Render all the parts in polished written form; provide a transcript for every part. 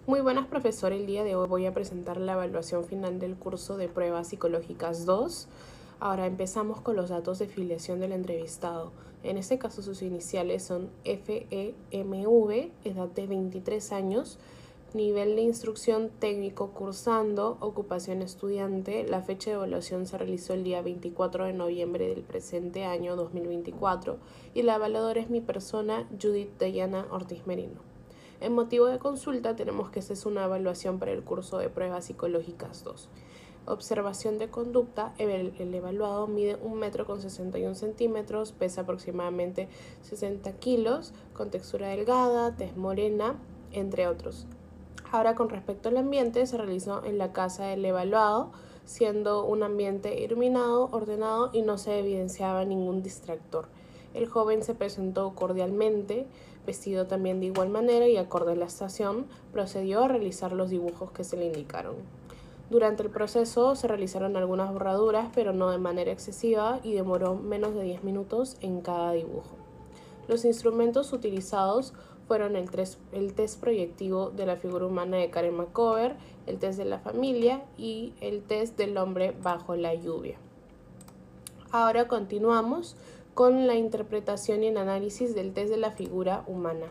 Muy buenas, profesor. El día de hoy voy a presentar la evaluación final del curso de pruebas psicológicas 2. Ahora empezamos con los datos de filiación del entrevistado. En este caso sus iniciales son FEMV, edad de 23 años, nivel de instrucción técnico cursando, ocupación estudiante. La fecha de evaluación se realizó el día 24 de noviembre del presente año 2024 y la evaluadora es mi persona, Judith Dayana Ortiz Merino. En motivo de consulta tenemos que esta es una evaluación para el curso de pruebas psicológicas 2. Observación de conducta, el evaluado mide 1,61 m, pesa aproximadamente 60 kilos, con textura delgada, tez morena, entre otros. Ahora, con respecto al ambiente, se realizó en la casa del evaluado, siendo un ambiente iluminado, ordenado y no se evidenciaba ningún distractor. El joven se presentó cordialmente, vestido también de igual manera y acorde a la estación, procedió a realizar los dibujos que se le indicaron. Durante el proceso se realizaron algunas borraduras, pero no de manera excesiva y demoró menos de 10 minutos en cada dibujo. Los instrumentos utilizados fueron el test proyectivo de la figura humana de Karen McCover, el test de la familia y el test del hombre bajo la lluvia. Ahora continuamos con la interpretación y el análisis del test de la figura humana.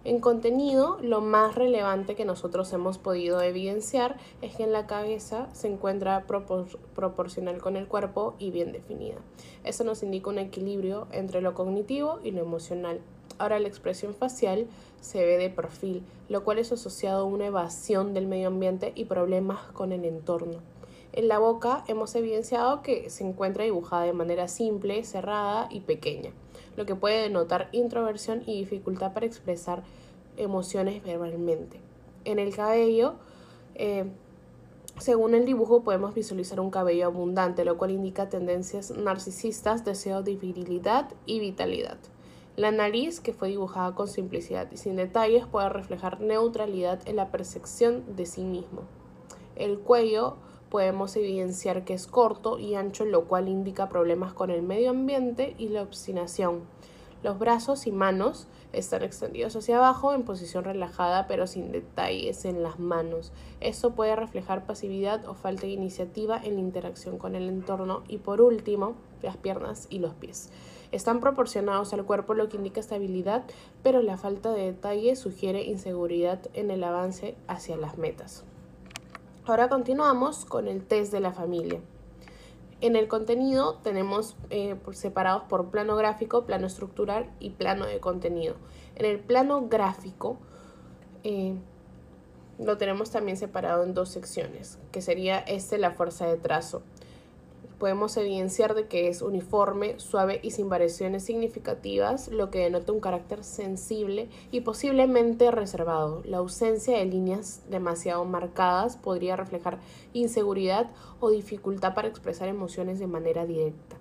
En contenido, lo más relevante que nosotros hemos podido evidenciar es que en la cabeza se encuentra proporcional con el cuerpo y bien definida. Eso nos indica un equilibrio entre lo cognitivo y lo emocional. Ahora, la expresión facial se ve de perfil, lo cual es asociado a una evasión del medio ambiente y problemas con el entorno. En la boca hemos evidenciado que se encuentra dibujada de manera simple, cerrada y pequeña, lo que puede denotar introversión y dificultad para expresar emociones verbalmente. En el cabello, según el dibujo, podemos visualizar un cabello abundante, lo cual indica tendencias narcisistas, deseo de virilidad y vitalidad. La nariz, que fue dibujada con simplicidad y sin detalles, puede reflejar neutralidad en la percepción de sí mismo. El cuello podemos evidenciar que es corto y ancho, lo cual indica problemas con el medio ambiente y la obstinación. Los brazos y manos están extendidos hacia abajo en posición relajada, pero sin detalles en las manos. Esto puede reflejar pasividad o falta de iniciativa en la interacción con el entorno. Y por último, las piernas y los pies. Están proporcionados al cuerpo, lo que indica estabilidad, pero la falta de detalle sugiere inseguridad en el avance hacia las metas. Ahora continuamos con el test de la familia. En el contenido tenemos separados por plano gráfico, plano estructural y plano de contenido. En el plano gráfico lo tenemos también separado en dos secciones, que sería la fuerza de trazo. Podemos evidenciar de que es uniforme, suave y sin variaciones significativas, lo que denota un carácter sensible y posiblemente reservado. La ausencia de líneas demasiado marcadas podría reflejar inseguridad o dificultad para expresar emociones de manera directa.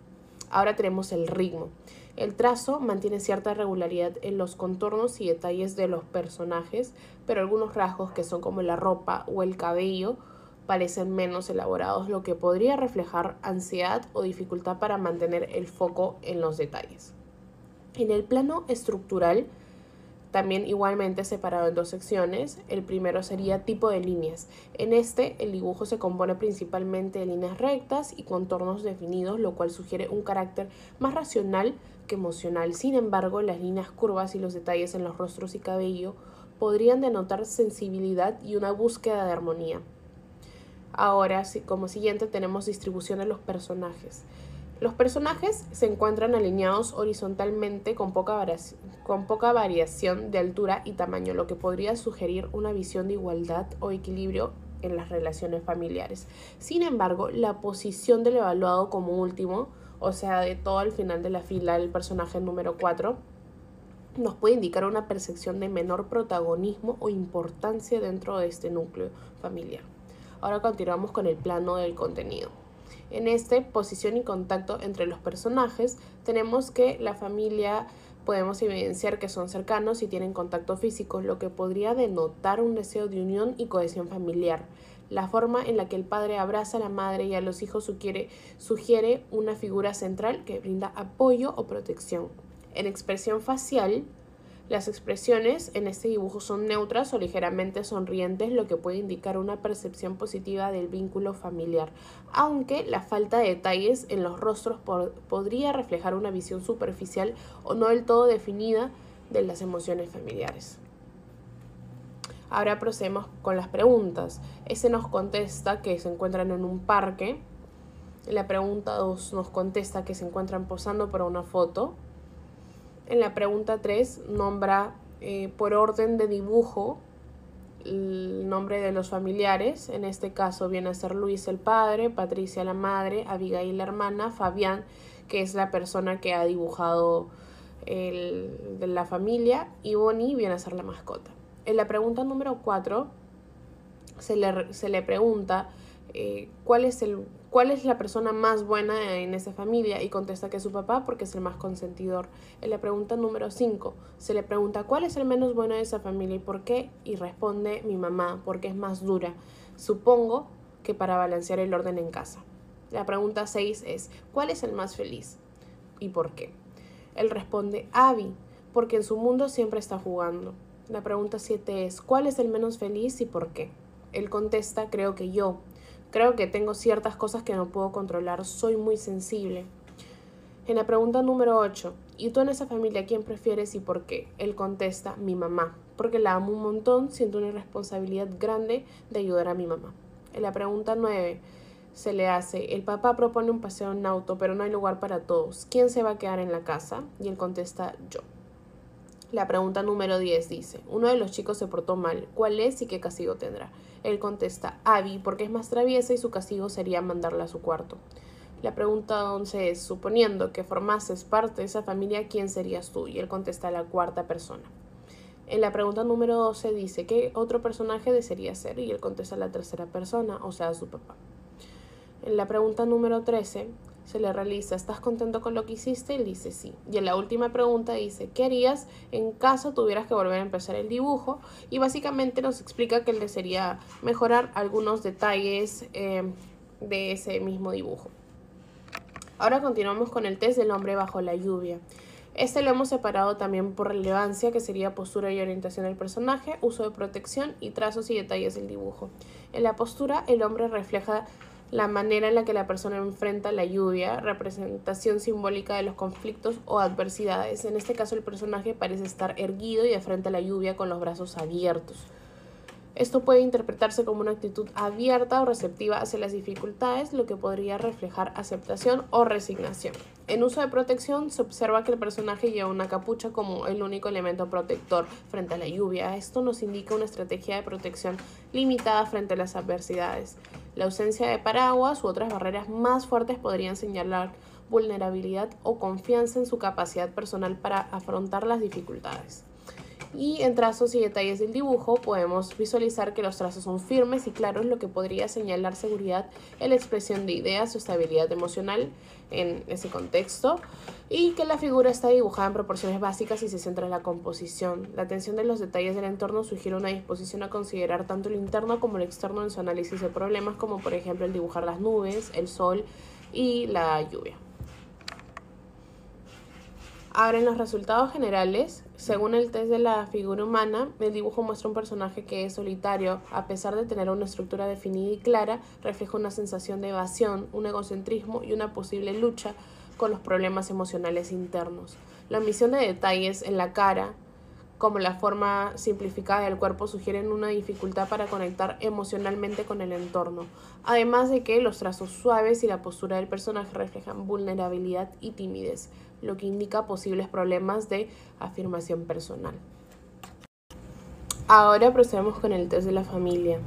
Ahora tenemos el ritmo. El trazo mantiene cierta regularidad en los contornos y detalles de los personajes, pero algunos rasgos que son como la ropa o el cabello parecen menos elaborados, lo que podría reflejar ansiedad o dificultad para mantener el foco en los detalles. En el plano estructural, también igualmente separado en dos secciones, el primero sería tipo de líneas. En el dibujo se compone principalmente de líneas rectas y contornos definidos, lo cual sugiere un carácter más racional que emocional. Sin embargo, las líneas curvas y los detalles en los rostros y cabello podrían denotar sensibilidad y una búsqueda de armonía. Ahora, como siguiente, tenemos distribución de los personajes. Los personajes se encuentran alineados horizontalmente con poca variación de altura y tamaño, lo que podría sugerir una visión de igualdad o equilibrio en las relaciones familiares. Sin embargo, la posición del evaluado como último, o sea, de todo al final de la fila, el personaje número 4, nos puede indicar una percepción de menor protagonismo o importancia dentro de este núcleo familiar. Ahora continuamos con el plano del contenido. En posición y contacto entre los personajes, tenemos que la familia podemos evidenciar que son cercanos y tienen contacto físico, lo que podría denotar un deseo de unión y cohesión familiar. La forma en la que el padre abraza a la madre y a los hijos sugiere una figura central que brinda apoyo o protección. En expresión facial, Las expresiones en este dibujo son neutras o ligeramente sonrientes, lo que puede indicar una percepción positiva del vínculo familiar, aunque la falta de detalles en los rostros podría reflejar una visión superficial o no del todo definida de las emociones familiares. Ahora procedemos con las preguntas. Este nos contesta que se encuentran en un parque. En la pregunta 2 nos contesta que se encuentran posando para una foto. En la pregunta 3 nombra por orden de dibujo el nombre de los familiares. En este caso viene a ser Luis el padre, Patricia la madre, Abigail la hermana, Fabián, que es la persona que ha dibujado de la familia, y Bonnie viene a ser la mascota. En la pregunta número 4 se le pregunta cuál es la persona más buena en esa familia, y contesta que es su papá porque es el más consentidor. En la pregunta número 5 se le pregunta cuál es el menos bueno de esa familia y por qué, y responde mi mamá porque es más dura, supongo que para balancear el orden en casa. La pregunta 6 es ¿cuál es el más feliz y por qué? Él responde Abby porque en su mundo siempre está jugando. La pregunta 7 es ¿cuál es el menos feliz y por qué? Él contesta creo que tengo ciertas cosas que no puedo controlar, soy muy sensible. En la pregunta número 8, ¿y tú en esa familia quién prefieres y por qué? Él contesta, mi mamá, porque la amo un montón, siento una responsabilidad grande de ayudar a mi mamá. En la pregunta 9 se le hace, el papá propone un paseo en auto, pero no hay lugar para todos, ¿quién se va a quedar en la casa? Y él contesta, yo. La pregunta número 10 dice, uno de los chicos se portó mal, ¿cuál es y qué castigo tendrá? Él contesta, Abby, porque es más traviesa y su castigo sería mandarla a su cuarto. La pregunta 11 es, suponiendo que formases parte de esa familia, ¿quién serías tú? Y él contesta, la cuarta persona. En la pregunta número 12 dice, ¿qué otro personaje desearía ser? Y él contesta, la tercera persona, o sea, su papá. En la pregunta número 13 se le realiza, ¿estás contento con lo que hiciste? Él dice sí. Y en la última pregunta dice, ¿qué harías en caso tuvieras que volver a empezar el dibujo? Y básicamente nos explica que él desearía mejorar algunos detalles de ese mismo dibujo. Ahora continuamos con el test del hombre bajo la lluvia. Este lo hemos separado también por relevancia, que sería postura y orientación del personaje, uso de protección y trazos y detalles del dibujo. En la postura, el hombre refleja la manera en la que la persona enfrenta la lluvia, representación simbólica de los conflictos o adversidades. En este caso, el personaje parece estar erguido y de frente a la lluvia con los brazos abiertos. Esto puede interpretarse como una actitud abierta o receptiva hacia las dificultades, lo que podría reflejar aceptación o resignación. En uso de protección, se observa que el personaje lleva una capucha como el único elemento protector frente a la lluvia. Esto nos indica una estrategia de protección limitada frente a las adversidades. La ausencia de paraguas u otras barreras más fuertes podrían señalar vulnerabilidad o confianza en su capacidad personal para afrontar las dificultades. Y en trazos y detalles del dibujo podemos visualizar que los trazos son firmes y claros, lo que podría señalar seguridad en la expresión de ideas o estabilidad emocional en ese contexto, y que la figura está dibujada en proporciones básicas y se centra en la composición. La atención de los detalles del entorno sugiere una disposición a considerar tanto lo interno como lo externo en su análisis de problemas, como por ejemplo el dibujar las nubes, el sol y la lluvia. Ahora, en los resultados generales, según el test de la figura humana, el dibujo muestra un personaje que es solitario. A pesar de tener una estructura definida y clara, refleja una sensación de evasión, un egocentrismo y una posible lucha con los problemas emocionales internos. La omisión de detalles en la cara, como la forma simplificada del cuerpo, sugieren una dificultad para conectar emocionalmente con el entorno, además de que los trazos suaves y la postura del personaje reflejan vulnerabilidad y timidez, lo que indica posibles problemas de afirmación personal. Ahora procedemos con el test de la familia.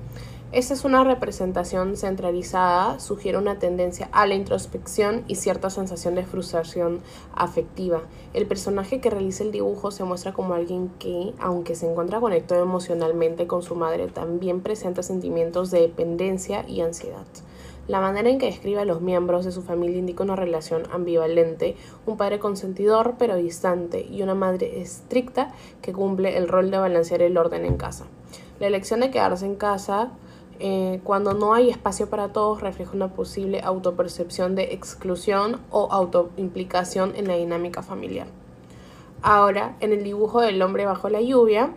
Esta es una representación centralizada, sugiere una tendencia a la introspección y cierta sensación de frustración afectiva. El personaje que realiza el dibujo se muestra como alguien que, aunque se encuentra conectado emocionalmente con su madre, también presenta sentimientos de dependencia y ansiedad. La manera en que describe a los miembros de su familia indica una relación ambivalente, un padre consentidor pero distante y una madre estricta que cumple el rol de balancear el orden en casa. La elección de quedarse en casa cuando no hay espacio para todos refleja una posible autopercepción de exclusión o autoimplicación en la dinámica familiar. Ahora, en el dibujo del hombre bajo la lluvia,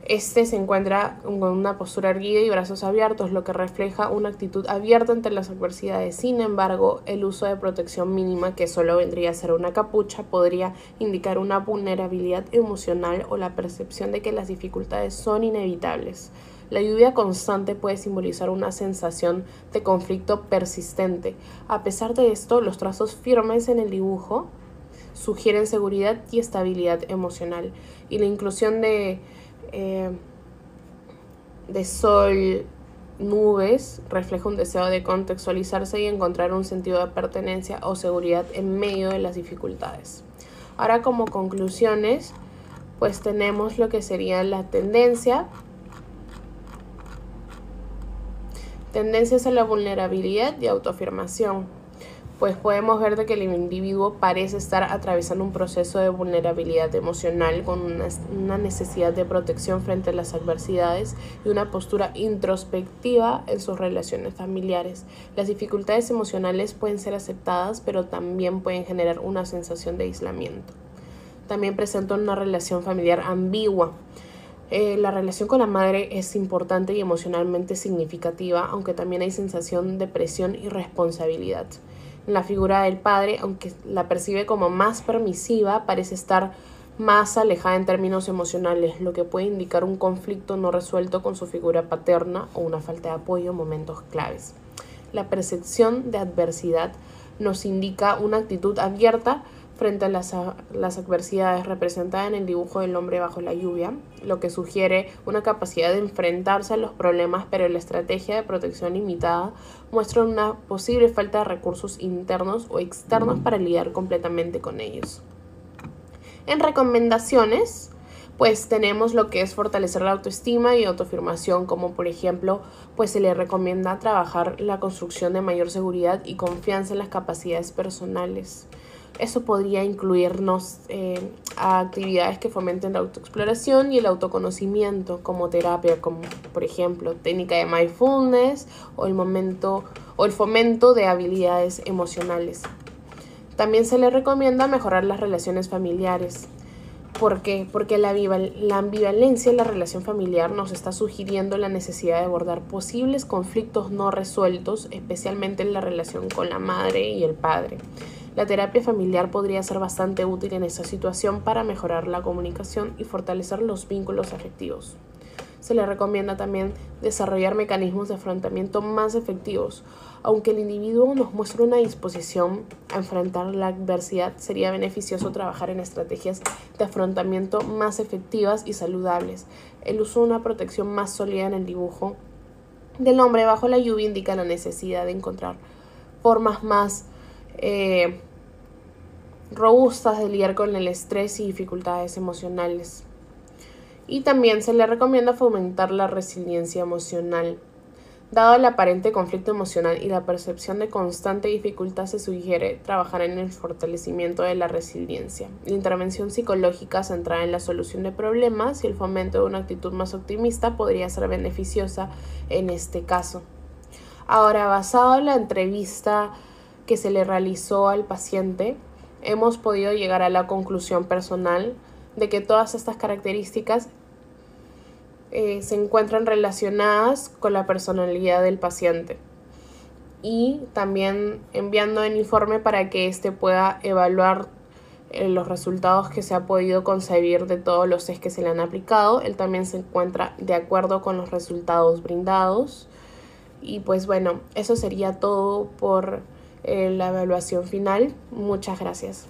este se encuentra con una postura erguida y brazos abiertos, lo que refleja una actitud abierta ante las adversidades. Sin embargo, el uso de protección mínima, que solo vendría a ser una capucha, podría indicar una vulnerabilidad emocional o la percepción de que las dificultades son inevitables. La lluvia constante puede simbolizar una sensación de conflicto persistente. A pesar de esto, los trazos firmes en el dibujo sugieren seguridad y estabilidad emocional. Y la inclusión de sol, nubes, refleja un deseo de contextualizarse y encontrar un sentido de pertenencia o seguridad en medio de las dificultades. Ahora, como conclusiones, pues tenemos lo que sería la tendencia. Tendencias a la vulnerabilidad y autoafirmación. Pues podemos ver de que el individuo parece estar atravesando un proceso de vulnerabilidad emocional con una necesidad de protección frente a las adversidades y una postura introspectiva en sus relaciones familiares. Las dificultades emocionales pueden ser aceptadas, pero también pueden generar una sensación de aislamiento. También presenta una relación familiar ambigua. La relación con la madre es importante y emocionalmente significativa, aunque también hay sensación de presión y responsabilidad. La figura del padre, aunque la percibe como más permisiva, parece estar más alejada en términos emocionales, lo que puede indicar un conflicto no resuelto con su figura paterna o una falta de apoyo en momentos claves. La percepción de adversidad nos indica una actitud abierta frente a las adversidades representadas en el dibujo del hombre bajo la lluvia, lo que sugiere una capacidad de enfrentarse a los problemas, pero la estrategia de protección limitada muestra una posible falta de recursos internos o externos para lidiar completamente con ellos. En recomendaciones, pues tenemos lo que es fortalecer la autoestima y autoafirmación, como por ejemplo, pues se le recomienda trabajar la construcción de mayor seguridad y confianza en las capacidades personales. Eso podría incluirnos a actividades que fomenten la autoexploración y el autoconocimiento, como terapia, como por ejemplo técnica de mindfulness o el fomento de habilidades emocionales. También se le recomienda mejorar las relaciones familiares. ¿Por qué? Porque la ambivalencia en la relación familiar nos está sugiriendo la necesidad de abordar posibles conflictos no resueltos, especialmente en la relación con la madre y el padre. La terapia familiar podría ser bastante útil en esta situación para mejorar la comunicación y fortalecer los vínculos afectivos. Se le recomienda también desarrollar mecanismos de afrontamiento más efectivos. Aunque el individuo nos muestre una disposición a enfrentar la adversidad, sería beneficioso trabajar en estrategias de afrontamiento más efectivas y saludables. El uso de una protección más sólida en el dibujo del hombre bajo la lluvia indica la necesidad de encontrar formas más robustas de lidiar con el estrés y dificultades emocionales. Y también se le recomienda fomentar la resiliencia emocional. Dado el aparente conflicto emocional y la percepción de constante dificultad, se sugiere trabajar en el fortalecimiento de la resiliencia. La intervención psicológica centrada en la solución de problemas y el fomento de una actitud más optimista podría ser beneficiosa en este caso. Ahora, basado en la entrevista que se le realizó al paciente, hemos podido llegar a la conclusión personal de que todas estas características se encuentran relacionadas con la personalidad del paciente, y también enviando el informe para que éste pueda evaluar los resultados que se ha podido concebir de todos los test que se le han aplicado. Él también se encuentra de acuerdo con los resultados brindados. Y pues bueno, eso sería todo por la evaluación final. Muchas gracias.